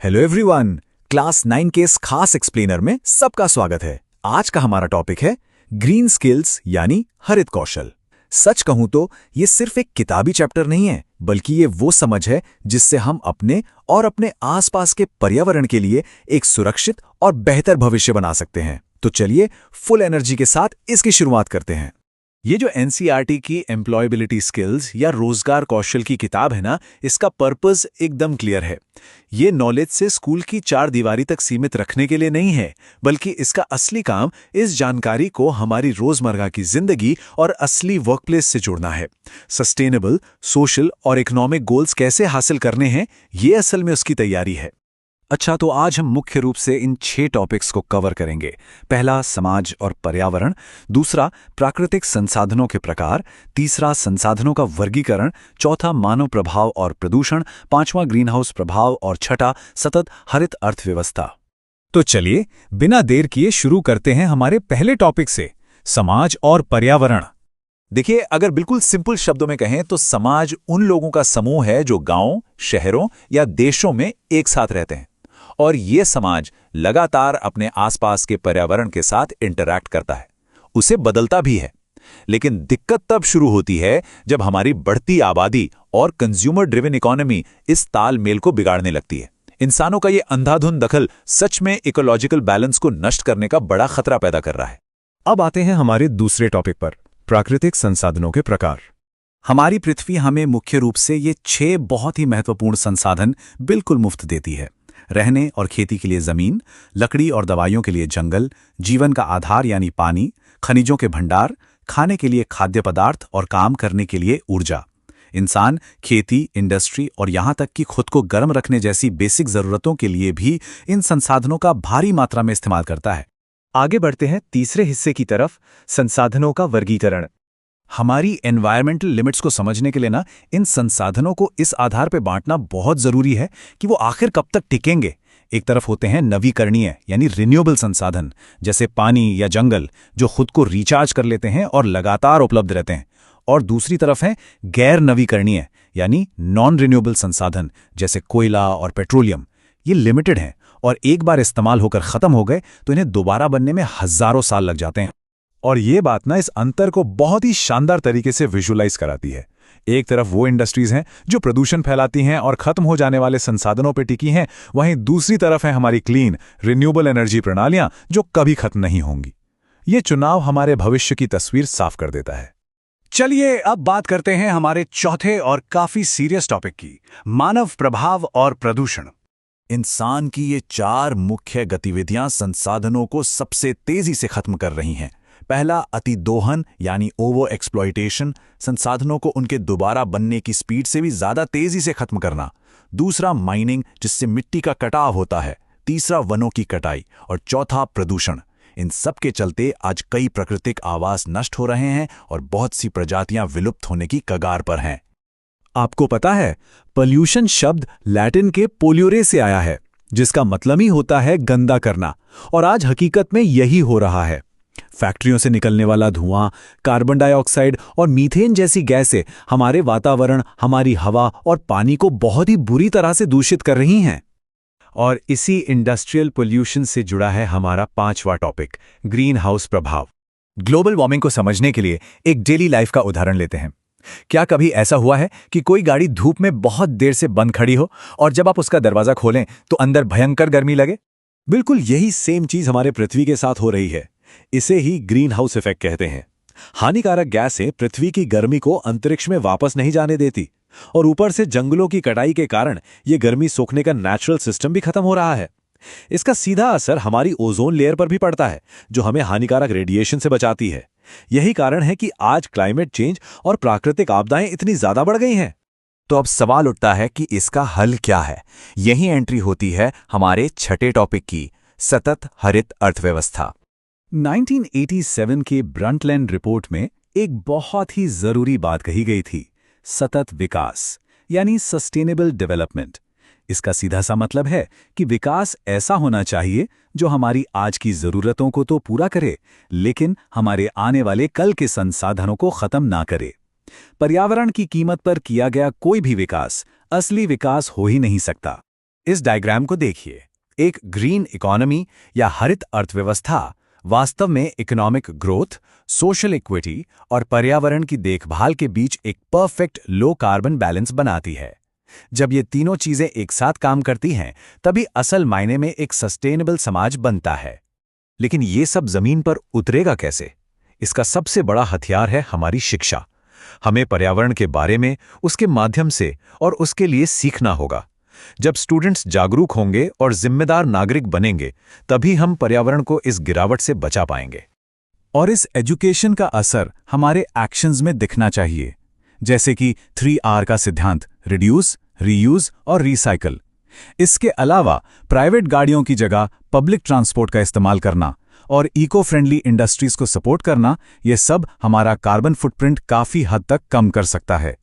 Hello everyone, class 9 के इस खास एक्सप्लेनर में सबका स्वागत है। आज का हमारा टॉपिक है ग्रीन स्किल्स यानी हरित कौशल। सच कहूं तो ये सिर्फ एक किताबी चैप्टर नहीं है, बल्कि ये वो समझ है जिससे हम अपने और अपने आसपास के पर्यावरण के लिए एक सुरक्षित और बेहतर भविष्य बना सकते हैं। तो चलिए फुल एनर्जी के साथ इसकी शुरुआत करते हैं। ये जो एनसीईआरटी की एम्प्लॉयबिलिटी स्किल्स या रोजगार कौशल की किताब है ना, इसका पर्पस एकदम क्लियर है। ये नॉलेज से स्कूल की चार दीवारी तक सीमित रखने के लिए नहीं है, बल्कि इसका असली काम इस जानकारी को हमारी रोजमर्रा की जिंदगी और असली वर्कप्लेस से जोड़ना है। सस्टेनेबल, सोशल और इकोनॉमिक गोल्स कैसे हासिल करने हैं, ये असल में उसकी तैयारी है। अच्छा, तो आज हम मुख्य रूप से इन 6 टॉपिक्स को कवर करेंगे। पहला, समाज और पर्यावरण। दूसरा, प्राकृतिक संसाधनों के प्रकार। तीसरा, संसाधनों का वर्गीकरण। चौथा, मानव प्रभाव और प्रदूषण। पांचवां, ग्रीनहाउस प्रभाव। और छठा, सतत हरित अर्थव्यवस्था। तो चलिए बिना देर किए शुरू करते हैं हमारे पहले टॉपिक से, समाज और पर्यावरण। देखिए, अगर बिल्कुल सिंपल शब्दों में कहें तो समाज उन लोगों का समूह है जो गांवों, शहरों या देशों में एक साथ रहते हैं। और ये समाज लगातार अपने आसपास के पर्यावरण के साथ इंटरैक्ट करता है, उसे बदलता भी है। लेकिन दिक्कत तब शुरू होती है जब हमारी बढ़ती आबादी और कंज्यूमर ड्रिवन इकोनॉमी इस तालमेल को बिगाड़ने लगती है। इंसानों का ये अंधाधुंध दखल सच में इकोलॉजिकल बैलेंस को नष्ट करने का बड़ा खतरा पैदा कर रहा है। अब आते हैं हमारे दूसरे टॉपिक पर, प्राकृतिक संसाधनों के प्रकार। हमारी पृथ्वी हमें मुख्य रूप से ये 6 बहुत ही महत्वपूर्ण संसाधन बिल्कुल मुफ्त देती है। रहने और खेती के लिए जमीन, लकड़ी और दवाइयों के लिए जंगल, जीवन का आधार यानी पानी, खनिजों के भंडार, खाने के लिए खाद्य पदार्थ और काम करने के लिए ऊर्जा। इंसान खेती, इंडस्ट्री और यहाँ तक कि खुद को गर्म रखने जैसी बेसिक जरूरतों के लिए भी इन संसाधनों का भारी मात्रा में इस्तेमाल करता है। आगे बढ़ते हैं तीसरे हिस्से की तरफ, संसाधनों का वर्गीकरण। हमारी एनवायरमेंटल लिमिट्स को समझने के लिए ना, इन संसाधनों को इस आधार पर बांटना बहुत जरूरी है कि वो आखिर कब तक टिकेंगे। एक तरफ होते हैं नवीकरणीय यानी रिन्यूएबल संसाधन, जैसे पानी या जंगल, जो खुद को रिचार्ज कर लेते हैं और लगातार उपलब्ध रहते हैं। और दूसरी तरफ है गैर नवीकरणीय यानी नॉन रिन्यूएबल संसाधन, जैसे कोयला और पेट्रोलियम। ये लिमिटेड हैं और एक बार इस्तेमाल होकर खत्म हो गए तो इन्हें दोबारा बनने में हजारों साल लग जाते हैं। और ये बात ना इस अंतर को बहुत ही शानदार तरीके से विजुलाइज कराती है। एक तरफ वो इंडस्ट्रीज हैं जो प्रदूषण फैलाती हैं और खत्म हो जाने वाले संसाधनों पर टिकी हैं, वहीं दूसरी तरफ है हमारी क्लीन रिन्यूएबल एनर्जी प्रणालियां जो कभी खत्म नहीं होंगी। ये चुनाव हमारे भविष्य की तस्वीर साफ कर देता है। चलिए अब बात करते हैं हमारे चौथे और काफी सीरियस टॉपिक की, मानव प्रभाव और प्रदूषण। इंसान की ये 4 मुख्य गतिविधियां संसाधनों को सबसे तेजी से खत्म कर रही हैं। पहला, अतिदोहन यानी ओवर एक्सप्लॉयटेशन, संसाधनों को उनके दोबारा बनने की स्पीड से भी ज्यादा तेजी से खत्म करना। दूसरा, माइनिंग, जिससे मिट्टी का कटाव होता है। तीसरा, वनों की कटाई। और चौथा, प्रदूषण। इन सब के चलते आज कई प्राकृतिक आवास नष्ट हो रहे हैं और बहुत सी प्रजातियां विलुप्त होने की कगार पर हैं। आपको पता है, पॉल्यूशन शब्द लैटिन के पोल्यूरे से आया है, जिसका मतलब ही होता है गंदा करना। और आज हकीकत में यही हो रहा है। फैक्ट्रियों से निकलने वाला धुआं, कार्बन डाइऑक्साइड और मीथेन जैसी गैसें हमारे वातावरण, हमारी हवा और पानी को बहुत ही बुरी तरह से दूषित कर रही हैं। और इसी इंडस्ट्रियल पोल्यूशन से जुड़ा है हमारा 5वां टॉपिक, ग्रीन हाउस प्रभाव। ग्लोबल वार्मिंग को समझने के लिए एक डेली लाइफ का उदाहरण लेते हैं। क्या कभी ऐसा हुआ है कि कोई गाड़ी धूप में बहुत देर से बंद खड़ी हो और जब आप उसका दरवाजा खोलें तो अंदर भयंकर गर्मी लगे? बिल्कुल यही सेम चीज हमारे पृथ्वी के साथ हो रही है। इसे ही ग्रीन हाउस इफेक्ट कहते हैं। हानिकारक गैसें पृथ्वी की गर्मी को अंतरिक्ष में वापस नहीं जाने देती, और ऊपर से जंगलों की कटाई के कारण ये गर्मी सोखने का नेचुरल सिस्टम भी खत्म हो रहा है। इसका सीधा असर हमारी ओजोन लेयर पर भी पड़ता है, जो हमें हानिकारक रेडिएशन से बचाती है। यही कारण है कि आज क्लाइमेट चेंज और प्राकृतिक आपदाएं इतनी ज्यादा बढ़ गई हैं। तो अब सवाल उठता है कि इसका हल क्या है। यही एंट्री होती है हमारे छठे टॉपिक की, सतत हरित अर्थव्यवस्था। 1987 के ब्रंटलैंड रिपोर्ट में एक बहुत ही जरूरी बात कही गई थी, सतत विकास यानी सस्टेनेबल डेवलपमेंट। इसका सीधा सा मतलब है कि विकास ऐसा होना चाहिए जो हमारी आज की जरूरतों को तो पूरा करे, लेकिन हमारे आने वाले कल के संसाधनों को खत्म ना करे। पर्यावरण की कीमत पर किया गया कोई भी विकास असली विकास हो ही नहीं सकता। इस डायग्राम को देखिए। एक ग्रीन इकोनॉमी या हरित अर्थव्यवस्था वास्तव में इकोनॉमिक ग्रोथ, सोशल इक्विटी और पर्यावरण की देखभाल के बीच एक परफेक्ट लो कार्बन बैलेंस बनाती है। जब ये तीनों चीजें एक साथ काम करती हैं, तभी असल मायने में एक सस्टेनेबल समाज बनता है। लेकिन ये सब जमीन पर उतरेगा कैसे? इसका सबसे बड़ा हथियार है हमारी शिक्षा। हमें पर्यावरण के बारे में उसके माध्यम से और उसके लिए सीखना होगा। जब स्टूडेंट्स जागरूक होंगे और जिम्मेदार नागरिक बनेंगे, तभी हम पर्यावरण को इस गिरावट से बचा पाएंगे। और इस एजुकेशन का असर हमारे एक्शंस में दिखना चाहिए, जैसे कि 3R का सिद्धांत: रिड्यूस, रीयूज और रिसाइकल। इसके अलावा प्राइवेट गाड़ियों की जगह पब्लिक ट्रांसपोर्ट का इस्तेमाल करना और इको फ्रेंडली इंडस्ट्रीज को सपोर्ट करना, ये सब हमारा कार्बन फुटप्रिंट काफी हद तक कम कर सकता है।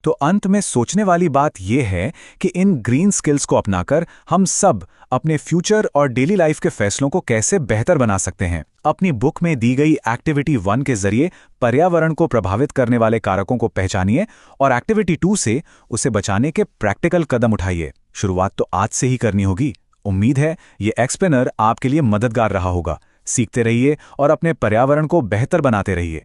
तो अंत में सोचने वाली बात यह है कि इन ग्रीन स्किल्स को अपनाकर हम सब अपने फ्यूचर और डेली लाइफ के फैसलों को कैसे बेहतर बना सकते हैं। अपनी बुक में दी गई एक्टिविटी 1 के जरिए पर्यावरण को प्रभावित करने वाले कारकों को पहचानिए और एक्टिविटी 2 से उसे बचाने के प्रैक्टिकल कदम उठाइए। शुरुआत तो आज से ही करनी होगी। उम्मीद है ये एक्सप्लेनर आपके लिए मददगार रहा होगा। सीखते रहिए और अपने पर्यावरण को बेहतर बनाते रहिए।